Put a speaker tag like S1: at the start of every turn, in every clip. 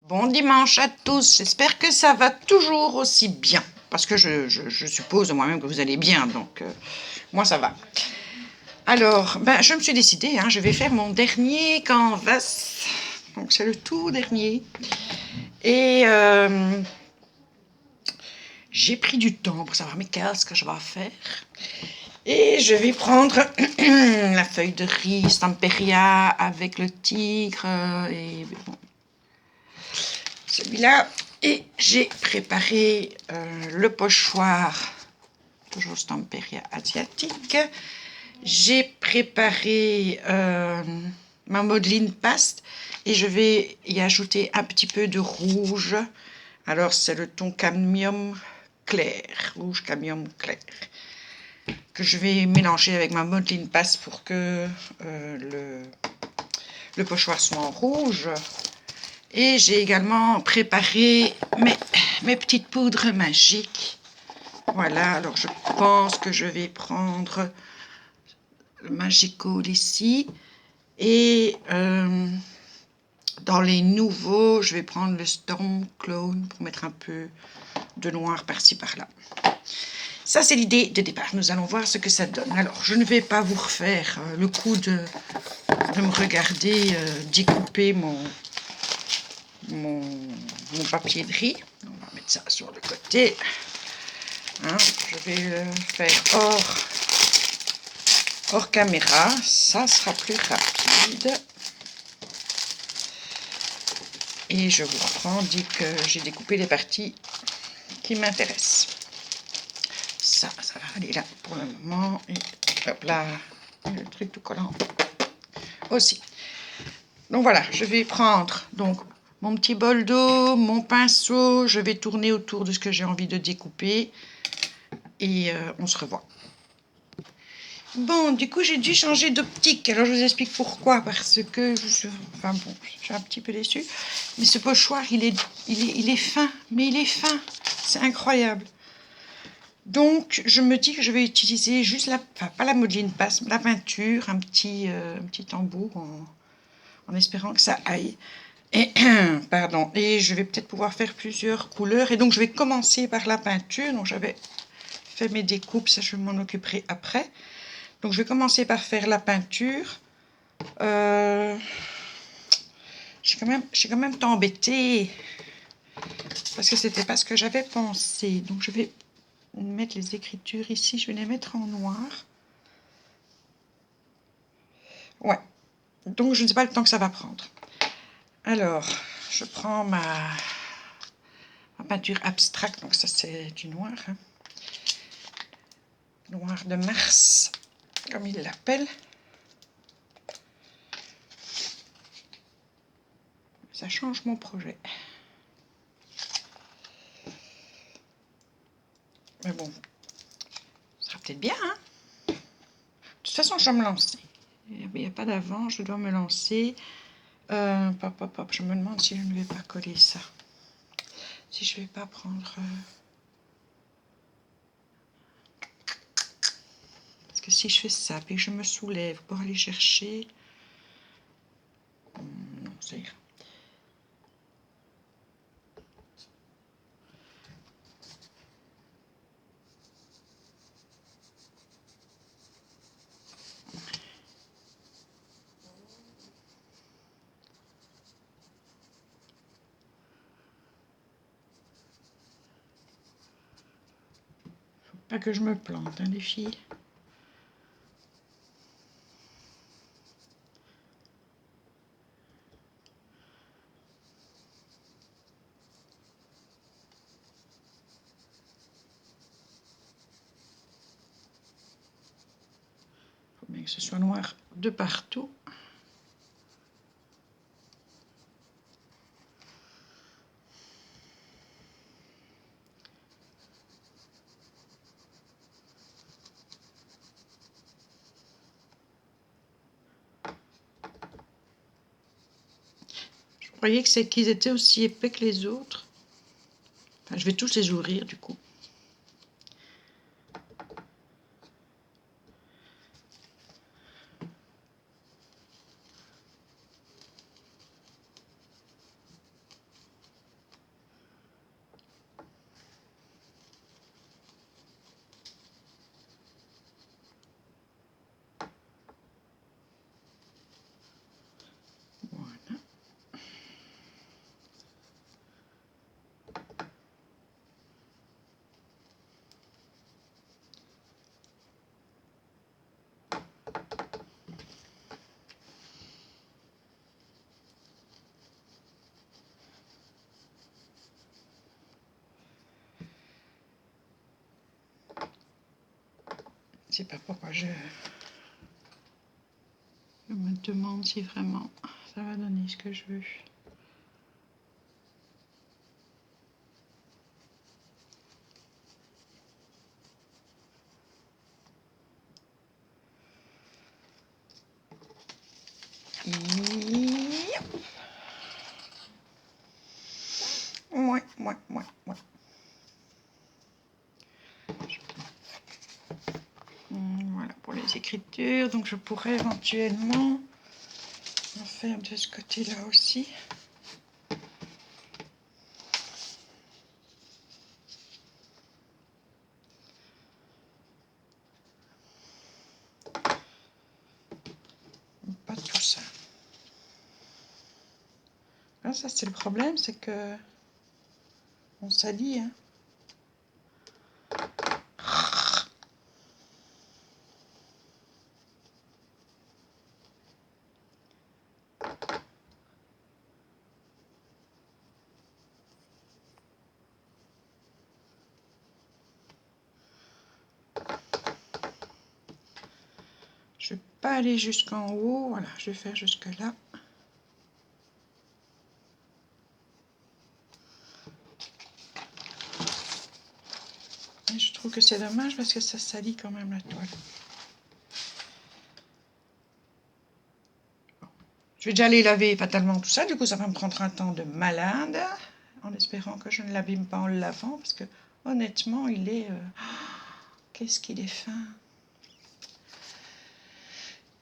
S1: Bon dimanche à tous, j'espère que ça va toujours aussi bien, parce que je suppose moi-même que vous allez bien, donc moi ça va. Alors, je me suis décidée, je vais faire mon dernier canvas, donc c'est le tout dernier, et j'ai pris du temps pour savoir mais qu'est-ce que je vais faire. Et je vais prendre la feuille de riz Stamperia avec le tigre et bon, celui-là. Et j'ai préparé le pochoir, toujours Stamperia asiatique. J'ai préparé ma modeline paste et je vais y ajouter un petit peu de rouge. Alors c'est le ton cadmium clair, rouge cadmium clair, que je vais mélanger avec ma modeline paste pour que le pochoir soit en rouge. Et j'ai également préparé mes petites poudres magiques. Voilà, alors je pense que je vais prendre le Magical ici. Et dans les nouveaux, je vais prendre le Storm Clone pour mettre un peu de noir par-ci par-là. Ça, c'est l'idée de départ. Nous allons voir ce que ça donne. Alors, je ne vais pas vous refaire le coup de me regarder découper mon papier de riz. On va mettre ça sur le côté. Je vais le faire hors caméra. Ça sera plus rapide. Et je vous reprends dès que j'ai découpé les parties qui m'intéressent. Ça va aller là pour le moment. Et hop là, le truc tout collant aussi. Donc voilà, je vais prendre donc mon petit bol d'eau, mon pinceau. Je vais tourner autour de ce que j'ai envie de découper. Et on se revoit. Bon, du coup, j'ai dû changer d'optique. Alors, je vous explique pourquoi. Parce que, je suis un petit peu déçue. Mais ce pochoir, il est fin. Mais il est fin. C'est incroyable. Donc, je me dis que je vais utiliser juste pas la modeline passe, la peinture, un petit tambour en espérant que ça aille. Et, pardon. Et je vais peut-être pouvoir faire plusieurs couleurs. Et donc, je vais commencer par la peinture. Donc, j'avais fait mes découpes. Ça, je m'en occuperai après. Donc, je vais commencer par faire la peinture. J'ai quand même été embêtée parce que c'était pas ce que j'avais pensé. Donc, je vais mettre les écritures ici. Je vais les mettre en noir. Ouais. Donc, je ne sais pas le temps que ça va prendre. Alors, je prends ma peinture abstracte. Donc, ça, c'est du noir. Noir de Mars, comme il l'appelle. Ça change mon projet. Mais bon, ça sera peut-être bien, De toute façon, je vais me lancer. Il n'y a pas d'avant, je dois me lancer. Je me demande si je ne vais pas coller ça. Si je ne vais pas prendre... Parce que si je fais ça, puis que je me soulève pour aller chercher... Non, ça ira. Pas que je me plante, les filles. Il faut bien que ce soit noir de partout. Je croyais qu'ils étaient aussi épais que les autres. Enfin, je vais tous les ouvrir, du coup. sais pas pourquoi je me demande si vraiment ça va donner ce que je veux. Ouais. Voilà pour les écritures. Donc je pourrais éventuellement en faire de ce côté-là aussi. Pas tout ça. Ah, ça c'est le problème, c'est que on salit, hein. Je vais pas aller jusqu'en haut, voilà, je vais faire jusque là. Et je trouve que c'est dommage parce que ça salit quand même la toile. Bon. Je vais déjà aller laver fatalement tout ça, du coup ça va me prendre un temps de malade, en espérant que je ne l'abîme pas en le lavant, parce que honnêtement il est... qu'est-ce qu'il est fin.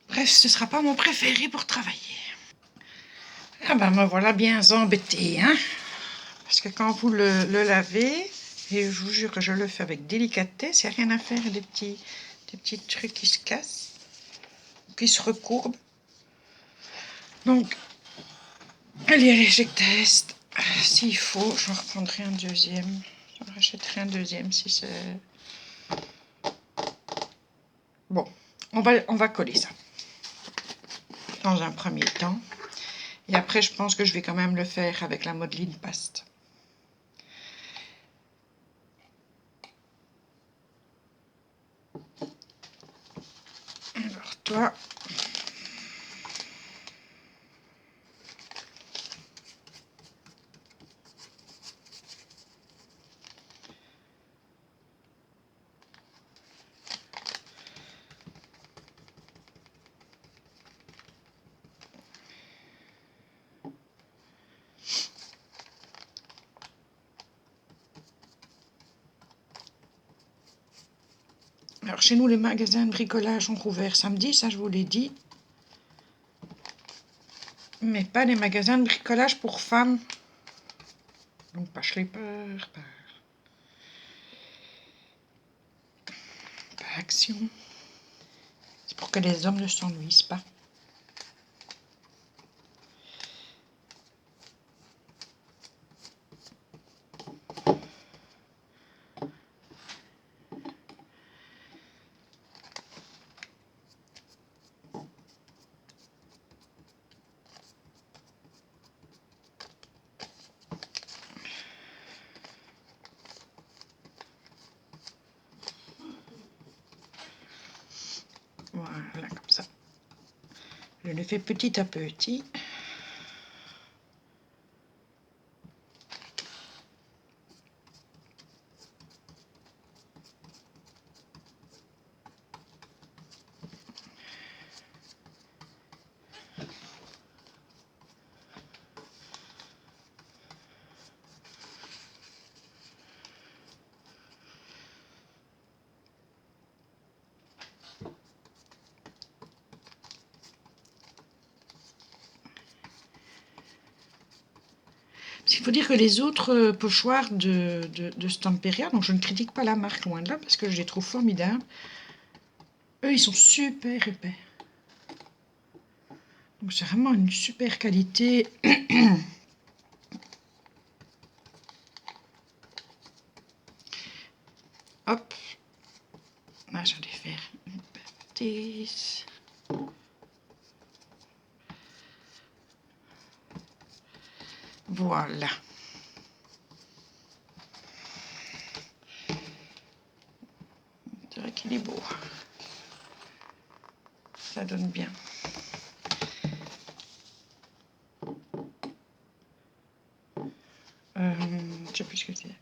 S1: Bref, ce ne sera pas mon préféré pour travailler. Ah ben me voilà bien embêtée, hein. Parce que quand vous le lavez, et je vous jure que je le fais avec délicatesse, il n'y a rien à faire, des petits trucs qui se cassent, qui se recourbent. Donc, allez, je teste. S'il faut, j'en reprendrai un deuxième. J'en rachèterai un deuxième si c'est... Bon, on va coller ça dans un premier temps. Et après, je pense que je vais quand même le faire avec la modeline paste. Alors toi... Alors chez nous, les magasins de bricolage ont rouvert samedi, ça je vous l'ai dit. Mais pas les magasins de bricolage pour femmes. Donc pas Schlepper, pas Action. C'est pour que les hommes ne s'ennuient pas. Voilà, comme ça. Je le fais petit à petit. Il faut dire que les autres pochoirs de Stamperia, donc je ne critique pas la marque loin de là, parce que je les trouve formidables, eux ils sont super épais. Donc c'est vraiment une super qualité. Hop, là j'allais faire une bâtisse. Voilà. C'est vrai qu'il est beau. ça donne bien. Je sais plus ce que c'est.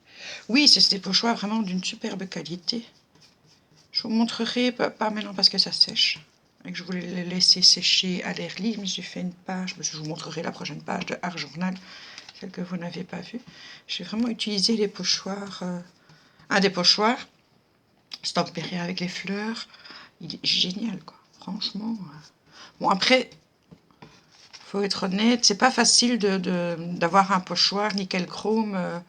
S1: Oui, c'est des pochoirs vraiment d'une superbe qualité. Je vous montrerai, pas maintenant parce que ça sèche. Et que je voulais les laisser sécher à l'air libre. J'ai fait une page, je vous montrerai la prochaine page de Art Journal, celle que vous n'avez pas vue. J'ai vraiment utilisé les pochoirs, un des pochoirs, Stampéry avec les fleurs. Il est génial, quoi. Franchement. Bon, après, faut être honnête, c'est pas facile d'avoir un pochoir nickel chrome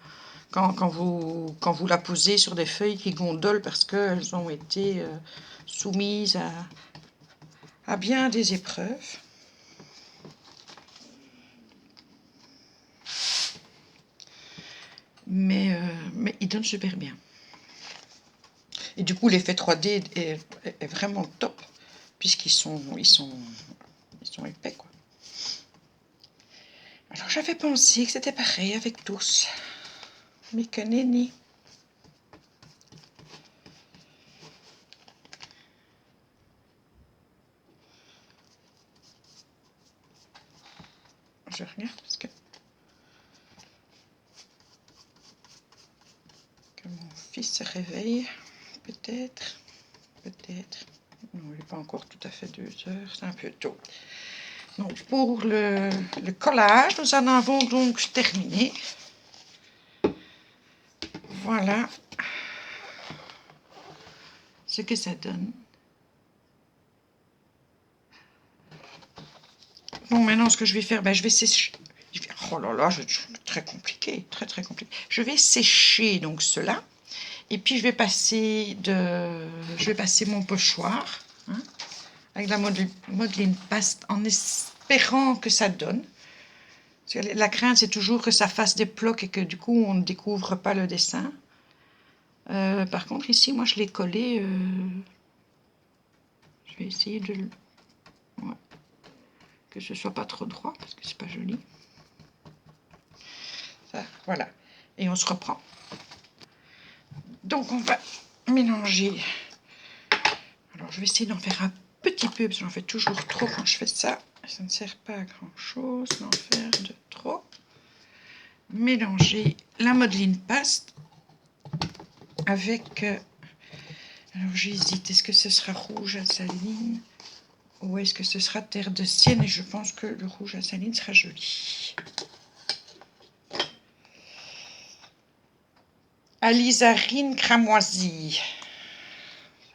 S1: quand vous la posez sur des feuilles qui gondolent parce qu'elles ont été soumises à bien des épreuves. Mais il donne super bien. Et du coup, l'effet 3D est vraiment top, puisqu'ils sont épais, quoi. Alors, j'avais pensé que c'était pareil avec tous. Mais que nenni. Je regarde parce que mon fils se réveille. Peut-être. Non, il n'est pas encore tout à fait 2 heures, c'est un peu tôt. Donc, pour le collage, nous en avons donc terminé. Voilà ce que ça donne. Bon, maintenant, ce que je vais faire, je vais sécher. Oh là là, très compliqué, très compliqué. Je vais sécher donc cela. Et puis, je vais passer mon pochoir avec la modeline paste en espérant que ça donne. Parce que la crainte, c'est toujours que ça fasse des plocs et que du coup, on ne découvre pas le dessin. Par contre, ici, moi, je l'ai collé. Je vais essayer de que ce soit pas trop droit parce que c'est pas joli. Ça, voilà. Et on se reprend. Donc, on va mélanger. Alors, je vais essayer d'en faire un petit peu parce que j'en fais toujours trop quand je fais ça. Ça ne sert pas à grand chose d'en faire de trop. Mélanger la modeline paste avec. Alors, j'hésite. Est-ce que ce sera rouge à saline ou est-ce que ce sera terre de sienne? Et je pense que le rouge à saline sera joli. Alizarine cramoisie.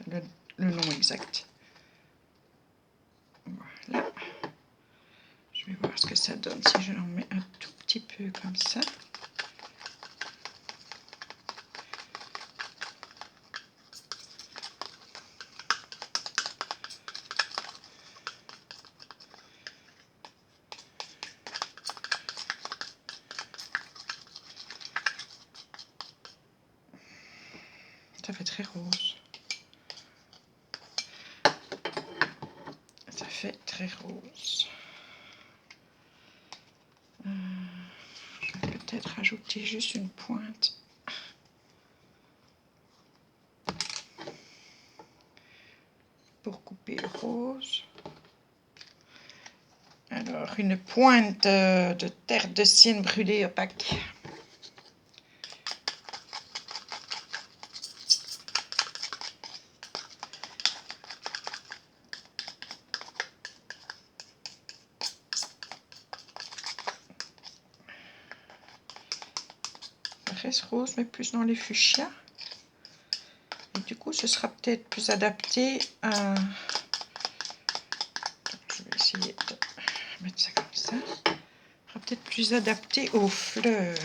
S1: Le nom exact. Voilà. Je vais voir ce que ça donne si je l'en mets un tout petit peu comme ça. Ça fait très rose. Ça fait très rose. Je vais peut-être ajouter juste une pointe. Pour couper le rose. Alors, une pointe de terre de sienne brûlée opaque. Ça reste rose, mais plus dans les fuchsias. Et du coup, ce sera peut-être plus adapté à... Je vais essayer de mettre ça comme ça. Ce sera peut-être plus adapté aux fleurs.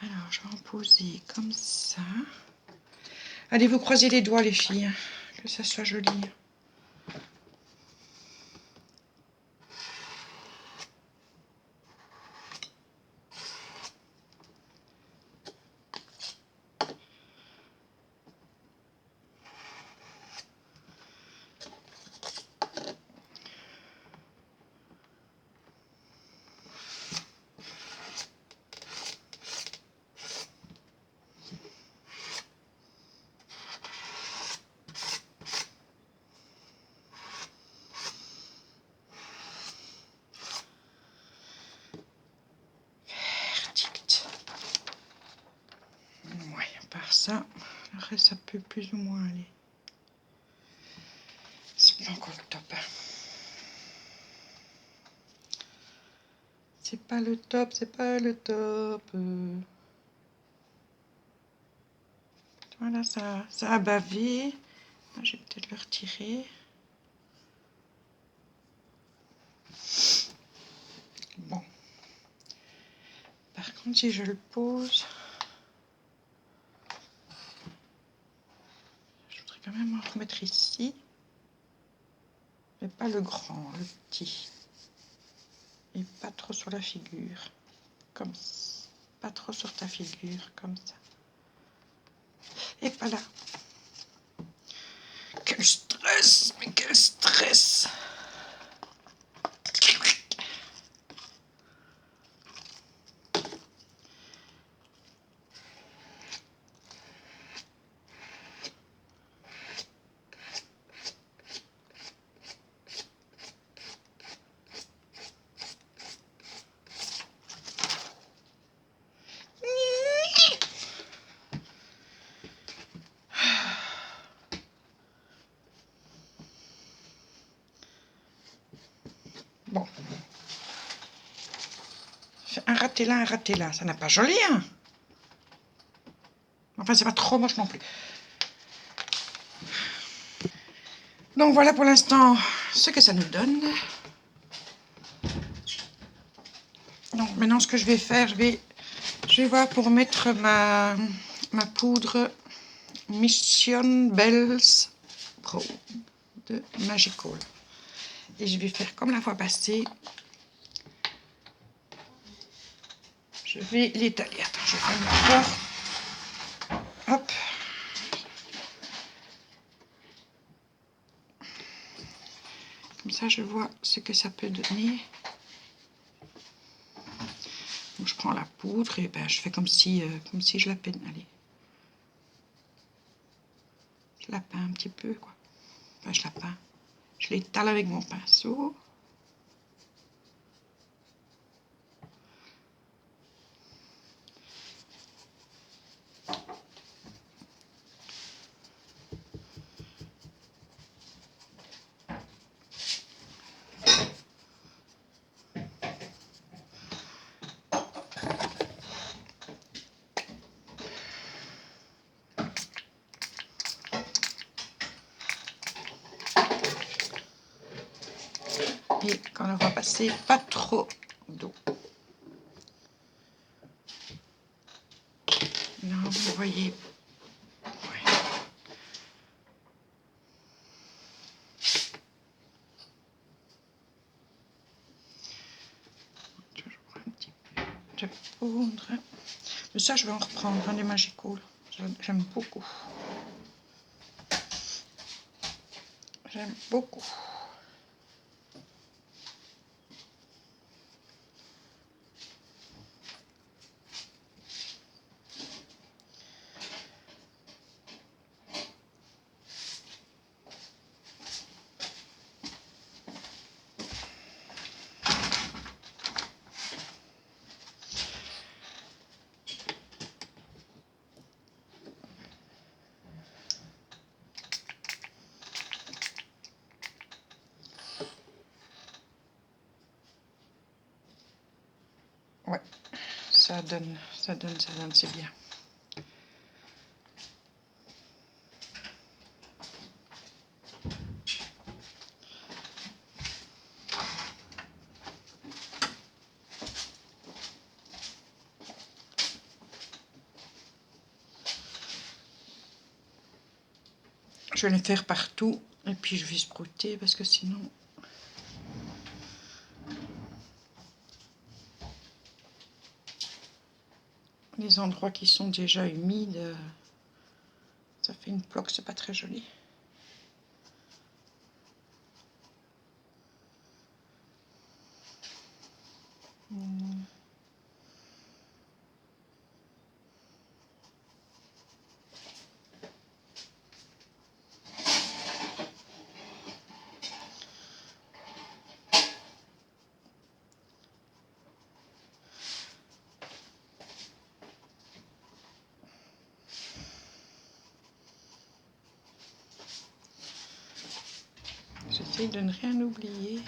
S1: Alors, je vais en poser comme ça. Allez, vous croisez les doigts, les filles, que ça soit joli. ça. Le reste, ça peut plus ou moins aller. C'est pas encore le top. Hein. C'est pas le top, c'est pas le top. Voilà, ça a bavé. Je vais peut-être le retirer. Bon. Par contre, si je le pose, je voudrais quand même en remettre ici. Mais pas le grand, le petit. Et pas trop sur la figure. Comme ça. Pas trop sur ta figure, comme ça. Et pas là. Quel stress, mais quel stress. Bon. Un raté là, ça n'a pas joli, hein. Enfin, c'est pas trop moche non plus. Donc voilà pour l'instant ce que ça nous donne. Donc maintenant, ce que je vais faire, je vais voir pour mettre ma poudre Mission Bells Pro de Magical. Et je vais faire comme la fois passée. Je vais l'étaler. Attends, je vais faire ma porte. Hop. Comme ça, je vois ce que ça peut donner. Donc, je prends la poudre et ben, je fais comme si je la peins. Allez. Je la peins un petit peu, quoi. Enfin, je la peins. Je l'étale avec mon pinceau. Et quand on va passer, pas trop d'eau. Non, vous voyez. Ouais. Toujours un petit peu de poudre. Mais ça, je vais en reprendre un des Magical. J'aime beaucoup. J'aime beaucoup. Ouais, ça donne, c'est bien. Je vais le faire partout et puis je vais sprouter parce que sinon... Les endroits qui sont déjà humides, ça fait une plaque, c'est pas très joli. J'essaie de ne rien oublier.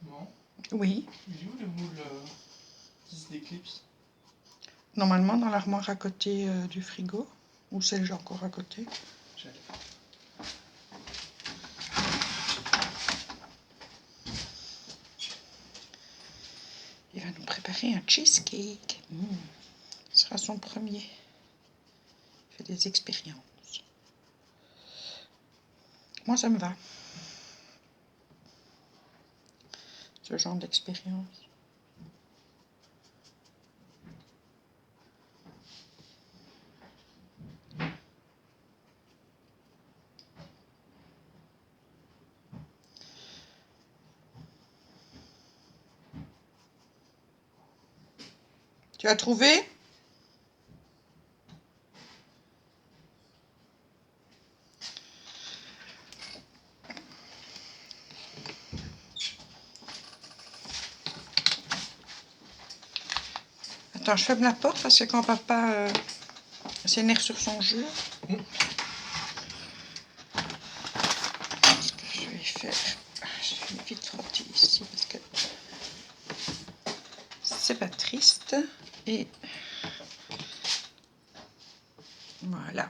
S2: Non.
S1: Oui.
S2: Il est où le moule qui se déclipse?
S1: Normalement dans l'armoire à côté du frigo. Ou celle j'ai encore à côté. Il va nous préparer un cheesecake. Ce sera son premier. Il fait des expériences. Moi ça me va. Ce genre d'expérience. Tu as trouvé? Attends, je ferme la porte parce que quand papa s'énerve sur son jeu. Ce que je vais faire, je vais vite frotter ici parce que c'est pas triste. Et voilà.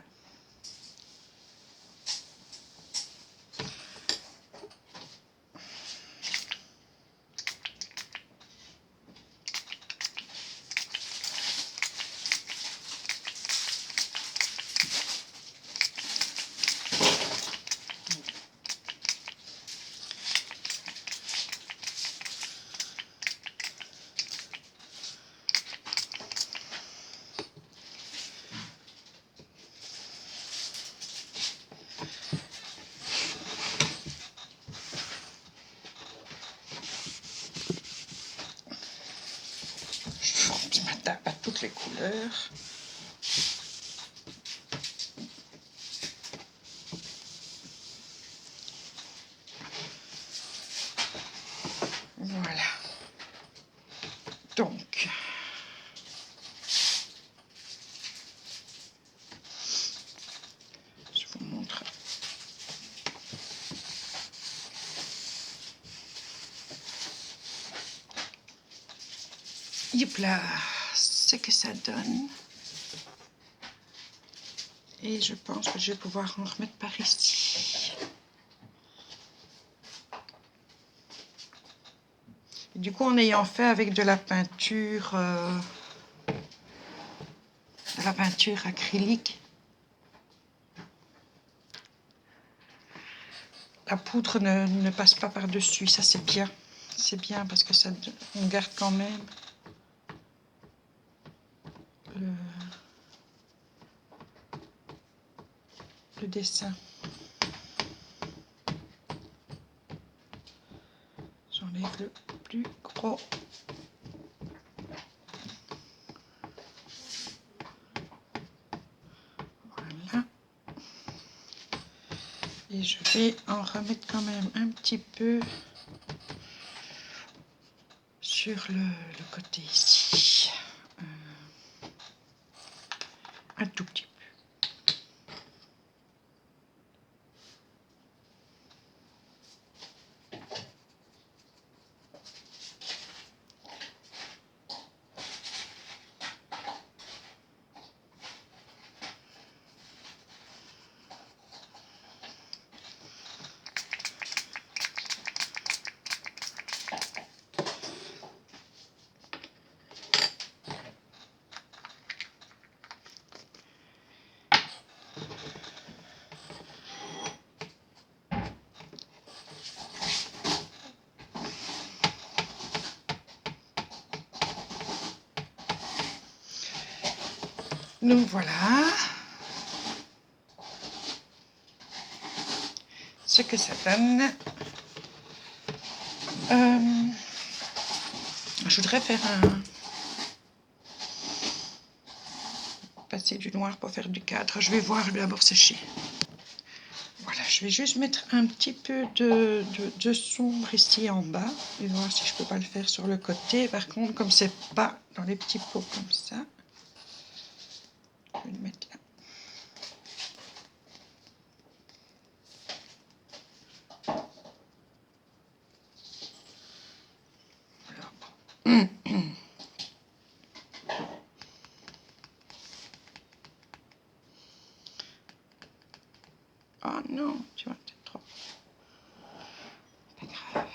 S1: Je frotte ma table à toutes les couleurs. Voilà. Donc, je vous montre. Yep là, ce que ça donne. Et je pense que je vais pouvoir en remettre par ici. Et du coup, en ayant fait avec de la peinture acrylique, la poudre ne passe pas par-dessus. Ça, c'est bien. C'est bien parce que ça, on garde quand même le dessin. J'enlève le plus gros. Voilà. Et je vais en remettre quand même un petit peu sur le côté ici. Un tout petit peu. Donc voilà ce que ça donne. Je voudrais faire passer du noir pour faire du cadre. Je vais voir d'abord sécher. Voilà, je vais juste mettre un petit peu de sombre ici en bas et voir si je peux pas le faire sur le côté. Par contre, comme c'est pas dans les petits pots comme ça, vais le mettre là. Oh non, tu vois, c'est trop. Pas grave.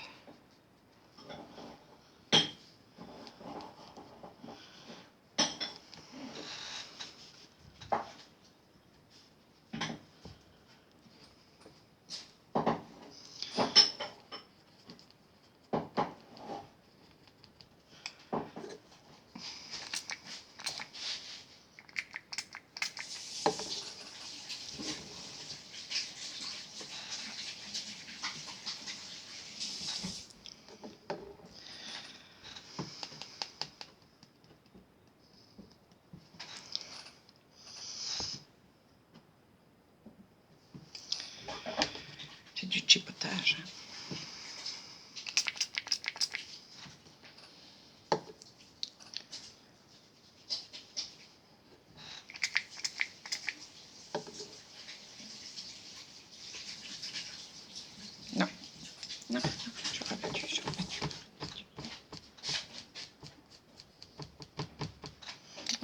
S1: C'est du chipotage. Non, non, j'aurais pas dû.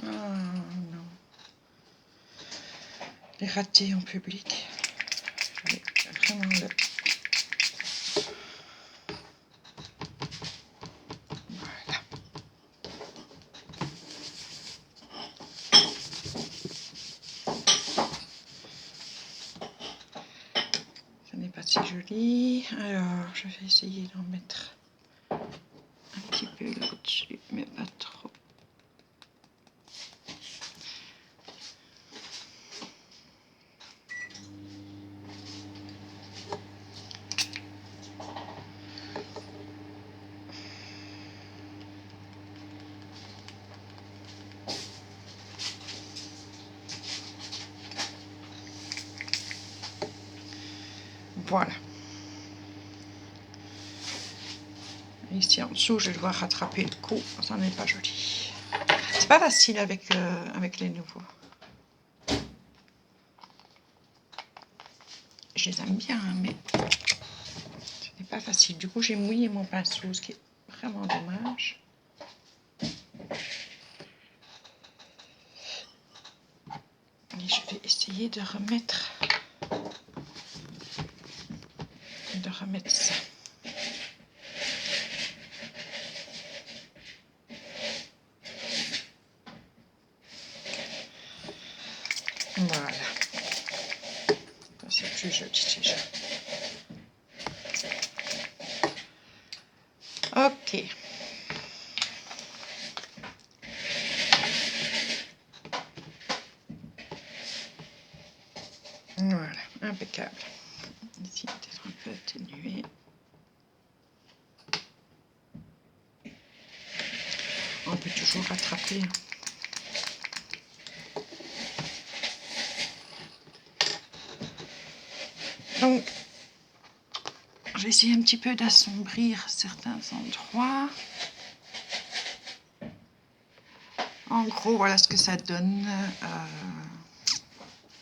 S1: Oh non. Les ratés en public. Vraiment le... Voilà. Ça n'est pas si joli. Alors, je vais essayer d'en mettre un petit peu là au-dessus, mais pas trop. Voilà. Ici en dessous, je dois rattraper le cou. Ça n'est pas joli. C'est pas facile avec les nouveaux. Je les aime bien, hein, mais ce n'est pas facile. Du coup, j'ai mouillé mon pinceau, ce qui est vraiment dommage. Et je vais essayer de remettre ça. Voilà. C'est plus joli déjà. Ok. Voilà, impeccable. Ici, peut-être un peu atténué. On peut toujours rattraper. Donc, je vais essayer un petit peu d'assombrir certains endroits. En gros, voilà ce que ça donne.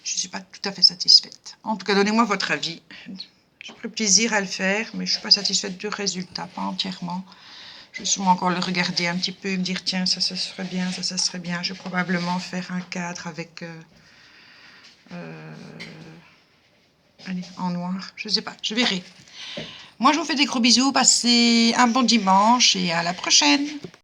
S1: Je ne suis pas tout à fait satisfaite. En tout cas, donnez-moi votre avis. J'ai pris plaisir à le faire, mais je ne suis pas satisfaite du résultat, pas entièrement. Je vais sûrement encore le regarder un petit peu et me dire, tiens, ça serait bien, ça serait bien. Je vais probablement faire un cadre avec... allez, en noir. Je ne sais pas, je verrai. Moi, je vous fais des gros bisous. Passez un bon dimanche et à la prochaine.